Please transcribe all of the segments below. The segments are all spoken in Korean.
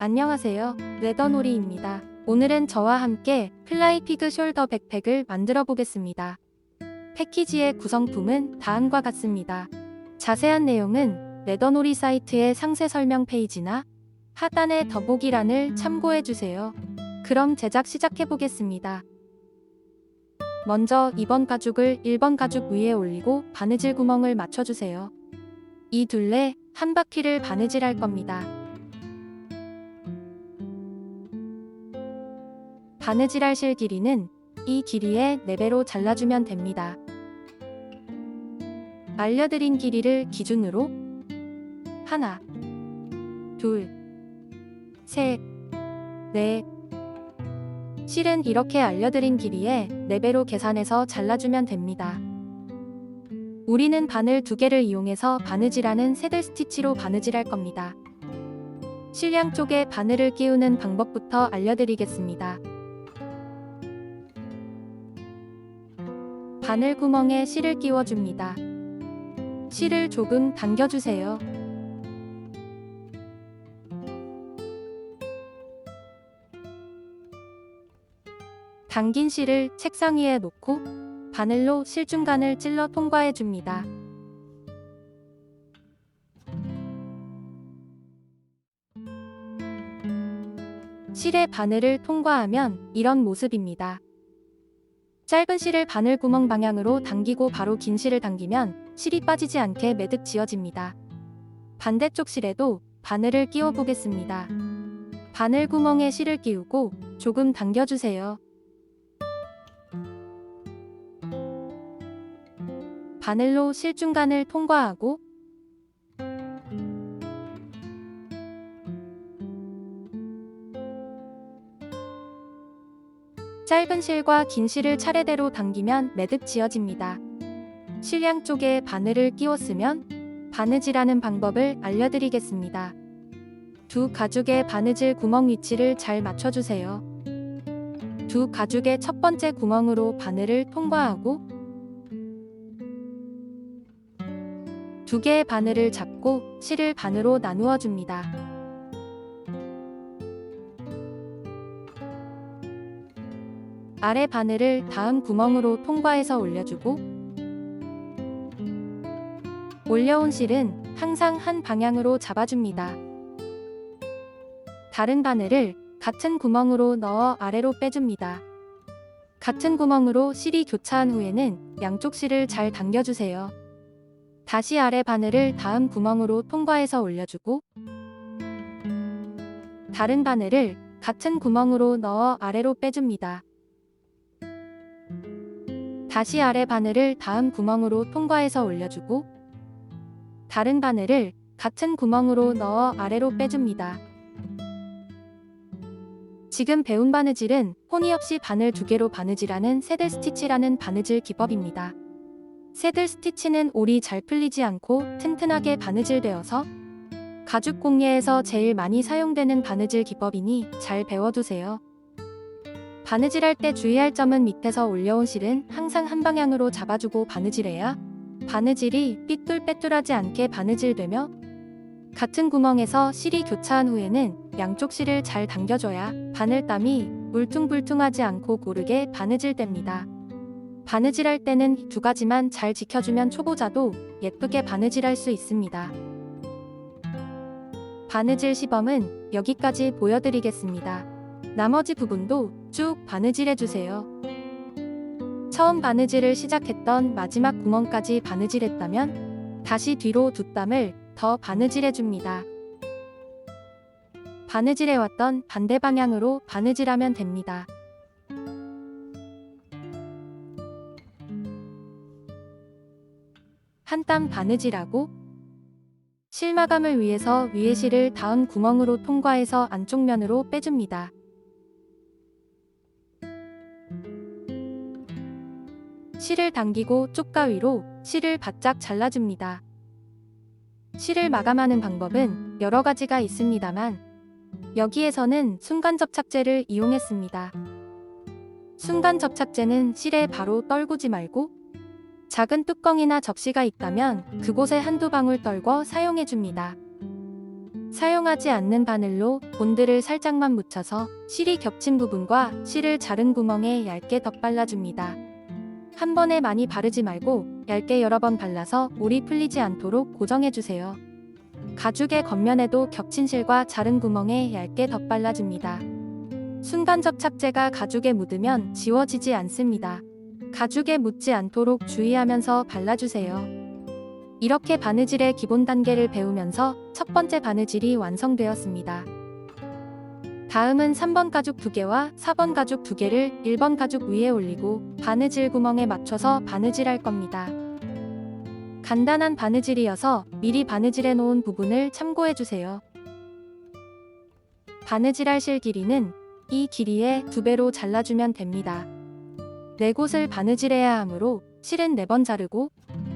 안녕하세요. 레더놀이입니다. 오늘은 저와 함께 플라이피그 숄더 백팩을 만들어 보겠습니다. 패키지의 구성품은 다음과 같습니다. 자세한 내용은 레더놀이 사이트의 상세 설명 페이지나 하단의 더보기란을 참고해 주세요. 그럼 제작 시작해 보겠습니다. 먼저 2번 가죽을 1번 가죽 위에 올리고 바느질 구멍을 맞춰주세요. 이 둘레 한 바퀴를 바느질할 겁니다. 바느질할 실 길이는 이 길이의 4배로 잘라주면 됩니다. 알려드린 길이를 기준으로 하나, 둘, 셋, 넷. 실은 이렇게 알려드린 길이의 4배로 계산해서 잘라주면 됩니다. 우리는 바늘 2개를 이용해서 바느질하는 새들 스티치로 바느질할 겁니다. 실 양쪽에 바늘을 끼우는 방법부터 알려드리겠습니다. 바늘 구멍에 실을 끼워줍니다. 실을 조금 당겨주세요. 당긴 실을 책상 위에 놓고 바늘로 실 중간을 찔러 통과해줍니다. 실의 바늘을 통과하면 이런 모습입니다. 짧은 실을 바늘 구멍 방향으로 당기고 바로 긴 실을 당기면 실이 빠지지 않게 매듭 지어집니다. 반대쪽 실에도 바늘을 끼워 보겠습니다. 바늘 구멍에 실을 끼우고 조금 당겨주세요. 바늘로 실 중간을 통과하고 짧은 실과 긴 실을 차례대로 당기면 매듭 지어집니다. 실 양쪽에 바늘을 끼웠으면 바느질하는 방법을 알려드리겠습니다. 두 가죽의 바느질 구멍 위치를 잘 맞춰주세요. 두 가죽의 첫 번째 구멍으로 바늘을 통과하고 두 개의 바늘을 잡고 실을 반으로 나누어 줍니다. 아래 바늘을 다음 구멍으로 통과해서 올려주고 올려온 실은 항상 한 방향으로 잡아줍니다. 다른 바늘을 같은 구멍으로 넣어 아래로 빼줍니다. 같은 구멍으로 실이 교차한 후에는 양쪽 실을 잘 당겨주세요. 다시 아래 바늘을 다음 구멍으로 통과해서 올려주고 다른 바늘을 같은 구멍으로 넣어 아래로 빼줍니다. 다시 아래 바늘을 다음 구멍으로 통과해서 올려주고 다른 바늘을 같은 구멍으로 넣어 아래로 빼줍니다. 지금 배운 바느질은 호니 없이 바늘 2개로 바느질하는 새들 스티치라는 바느질 기법입니다. 새들 스티치는 올이 잘 풀리지 않고 튼튼하게 바느질되어서 가죽 공예에서 제일 많이 사용되는 바느질 기법이니 잘 배워두세요. 바느질할 때 주의할 점은 밑에서 올려온 실은 항상 한 방향으로 잡아주고 바느질해야 바느질이 삐뚤빼뚤하지 않게 바느질되며 같은 구멍에서 실이 교차한 후에는 양쪽 실을 잘 당겨줘야 바늘땀이 울퉁불퉁하지 않고 고르게 바느질됩니다. 바느질할 때는 2가지만 잘 지켜주면 초보자도 예쁘게 바느질할 수 있습니다. 바느질 시범은 여기까지 보여드리겠습니다. 나머지 부분도 쭉 바느질해주세요. 처음 바느질을 시작했던 마지막 구멍까지 바느질했다면 다시 뒤로 2땀을 더 바느질해줍니다. 바느질해왔던 반대 방향으로 바느질하면 됩니다. 한 땀 바느질하고 실 마감을 위해서 위에 실을 다음 구멍으로 통과해서 안쪽 면으로 빼줍니다. 실을 당기고 쪽가위로 실을 바짝 잘라줍니다. 실을 마감하는 방법은 여러 가지가 있습니다만 여기에서는 순간접착제를 이용했습니다. 순간접착제는 실에 바로 떨구지 말고 작은 뚜껑이나 접시가 있다면 그곳에 한두 방울 떨궈 사용해줍니다. 사용하지 않는 바늘로 본드를 살짝만 묻혀서 실이 겹친 부분과 실을 자른 구멍에 얇게 덧발라줍니다. 한 번에 많이 바르지 말고 얇게 여러 번 발라서 물이 풀리지 않도록 고정해주세요. 가죽의 겉면에도 겹친 실과 자른 구멍에 얇게 덧발라줍니다. 순간 접착제가 가죽에 묻으면 지워지지 않습니다. 가죽에 묻지 않도록 주의하면서 발라주세요. 이렇게 바느질의 기본 단계를 배우면서 첫 번째 바느질이 완성되었습니다. 다음은 3번 가죽 2개와 4번 가죽 2개를 1번 가죽 위에 올리고 바느질 구멍에 맞춰서 바느질할 겁니다. 간단한 바느질이어서 미리 바느질해 놓은 부분을 참고해주세요. 바느질할 실 길이는 이 길이의 2배로 잘라주면 됩니다. 4곳을 바느질해야 하므로 실은 4번 자르고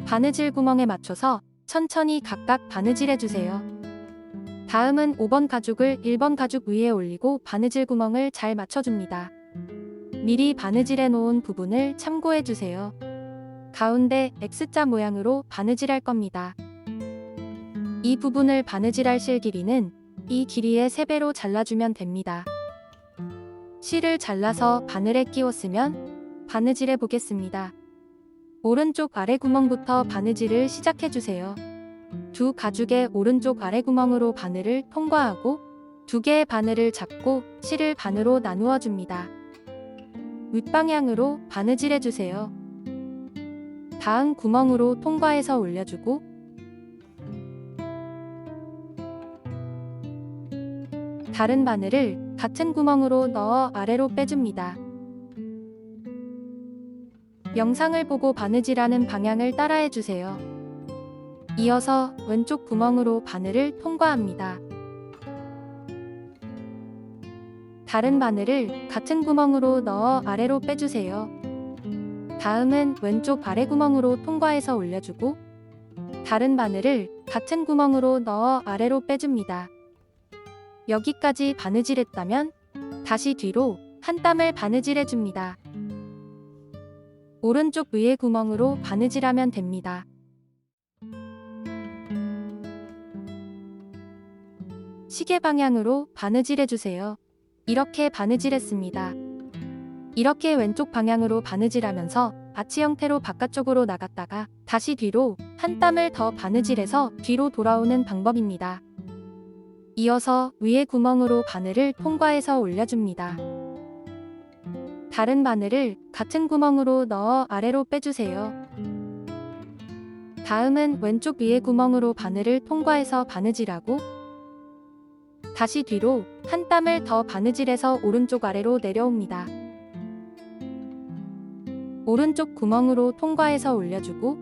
바느질 구멍에 맞춰서 천천히 각각 바느질해주세요. 다음은 5번 가죽을 1번 가죽 위에 올리고 바느질 구멍을 잘 맞춰줍니다. 미리 바느질해 놓은 부분을 참고해주세요. 가운데 X자 모양으로 바느질할 겁니다. 이 부분을 바느질할 실 길이는 이 길이의 3배로 잘라주면 됩니다. 실을 잘라서 바늘에 끼웠으면 바느질해 보겠습니다. 오른쪽 아래 구멍부터 바느질을 시작해주세요. 두 가죽의 오른쪽 아래 구멍으로 바늘을 통과하고 2개의 바늘을 잡고 실을 반으로 나누어 줍니다. 윗방향으로 바느질해주세요. 다음 구멍으로 통과해서 올려주고 다른 바늘을 같은 구멍으로 넣어 아래로 빼줍니다. 영상을 보고 바느질하는 방향을 따라해주세요. 이어서 왼쪽 구멍으로 바늘을 통과합니다. 다른 바늘을 같은 구멍으로 넣어 아래로 빼주세요. 다음은 왼쪽 아래 구멍으로 통과해서 올려주고 다른 바늘을 같은 구멍으로 넣어 아래로 빼줍니다. 여기까지 바느질했다면 다시 뒤로 한 땀을 바느질해줍니다. 오른쪽 위에 구멍으로 바느질하면 됩니다. 시계 방향으로 바느질해주세요. 이렇게 바느질했습니다. 이렇게 왼쪽 방향으로 바느질하면서 아치 형태로 바깥쪽으로 나갔다가 다시 뒤로 한 땀을 더 바느질해서 뒤로 돌아오는 방법입니다. 이어서 위에 구멍으로 바늘을 통과해서 올려줍니다. 다른 바늘을 같은 구멍으로 넣어 아래로 빼주세요. 다음은 왼쪽 위에 구멍으로 바늘을 통과해서 바느질하고 다시 뒤로 한 땀을 더 바느질해서 오른쪽 아래로 내려옵니다. 오른쪽 구멍으로 통과해서 올려주고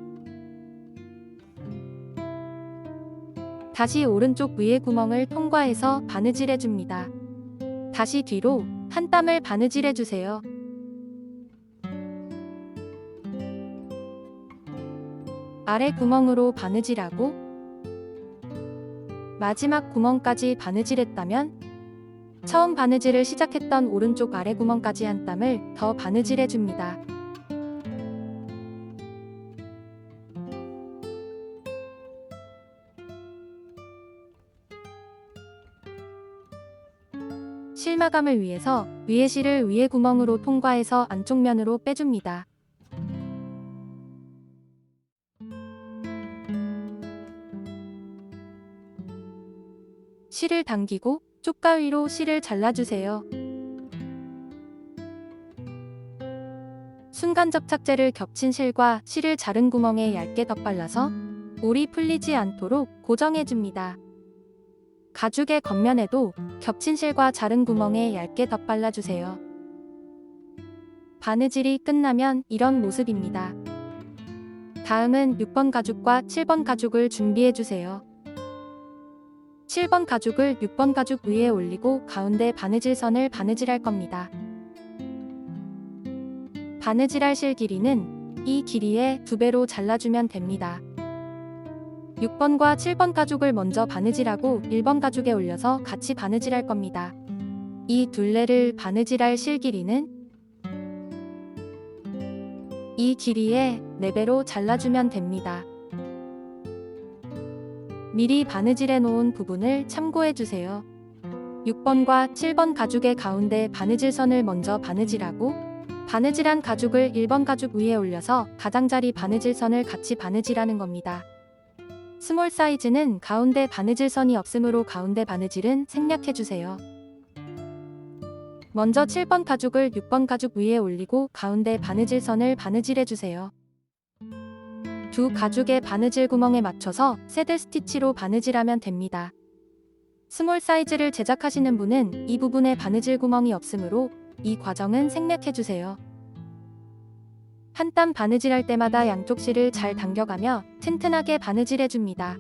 다시 오른쪽 위에 구멍을 통과해서 바느질해줍니다. 다시 뒤로 한 땀을 바느질해주세요. 아래 구멍으로 바느질하고 마지막 구멍까지 바느질했다면 처음 바느질을 시작했던 오른쪽 아래 구멍까지 한 땀을 더 바느질해줍니다. 실마감을 위해서 위에 실을 위에 구멍으로 통과해서 안쪽 면으로 빼줍니다. 실을 당기고 쪽가위로 실을 잘라주세요. 순간 접착제를 겹친 실과 실을 자른 구멍에 얇게 덧발라서 물이 풀리지 않도록 고정해줍니다. 가죽의 겉면에도 겹친 실과 자른 구멍에 얇게 덧발라주세요. 바느질이 끝나면 이런 모습입니다. 다음은 6번 가죽과 7번 가죽을 준비해주세요. 7번 가죽을 6번 가죽 위에 올리고 가운데 바느질선을 바느질할 겁니다. 바느질할 실 길이는 이 길이의 2배로 잘라주면 됩니다. 6번과 7번 가죽을 먼저 바느질하고 1번 가죽에 올려서 같이 바느질할 겁니다. 이 둘레를 바느질할 실 길이는 이 길이의 4배로 잘라주면 됩니다. 미리 바느질해 놓은 부분을 참고해 주세요. 6번과 7번 가죽의 가운데 바느질선을 먼저 바느질하고 바느질한 가죽을 1번 가죽 위에 올려서 가장자리 바느질선을 같이 바느질하는 겁니다. 스몰 사이즈는 가운데 바느질선이 없으므로 가운데 바느질은 생략해 주세요. 먼저 7번 가죽을 6번 가죽 위에 올리고 가운데 바느질선을 바느질해 주세요. 두 가죽의 바느질 구멍에 맞춰서 새들 스티치로 바느질하면 됩니다. 스몰 사이즈를 제작하시는 분은 이 부분에 바느질 구멍이 없으므로 이 과정은 생략해 주세요. 한 땀 바느질할 때마다 양쪽 실을 잘 당겨가며 튼튼하게 바느질해 줍니다.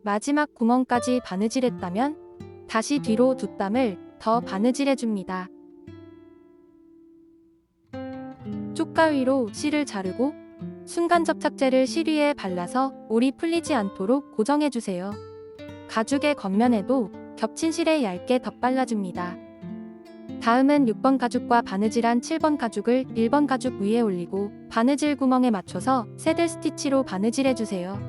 마지막 구멍까지 바느질했다면 다시 뒤로 두 땀을 더 바느질해 줍니다. 쪽가위로 실을 자르고 순간 접착제를 실 위에 발라서 올이 풀리지 않도록 고정해 주세요. 가죽의 겉면에도 겹친 실에 얇게 덧발라줍니다. 다음은 6번 가죽과 바느질한 7번 가죽을 1번 가죽 위에 올리고 바느질 구멍에 맞춰서 새들 스티치로 바느질해 주세요.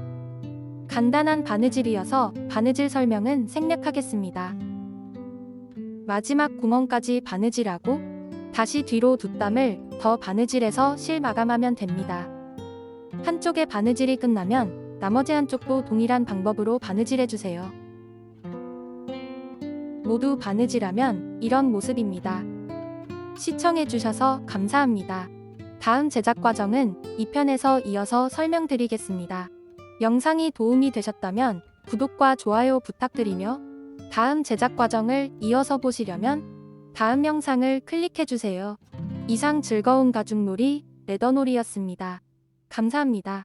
간단한 바느질이어서 바느질 설명은 생략하겠습니다. 마지막 구멍까지 바느질하고 다시 뒤로 두 땀을 더 바느질해서 실 마감하면 됩니다. 한쪽의 바느질이 끝나면 나머지 한쪽도 동일한 방법으로 바느질해 주세요. 모두 바느질하면 이런 모습입니다. 시청해 주셔서 감사합니다. 다음 제작 과정은 2편에서 이어서 설명드리겠습니다. 영상이 도움이 되셨다면 구독과 좋아요 부탁드리며 다음 제작 과정을 이어서 보시려면 다음 영상을 클릭해 주세요. 이상 즐거운 가죽놀이 레더놀이였습니다. 감사합니다.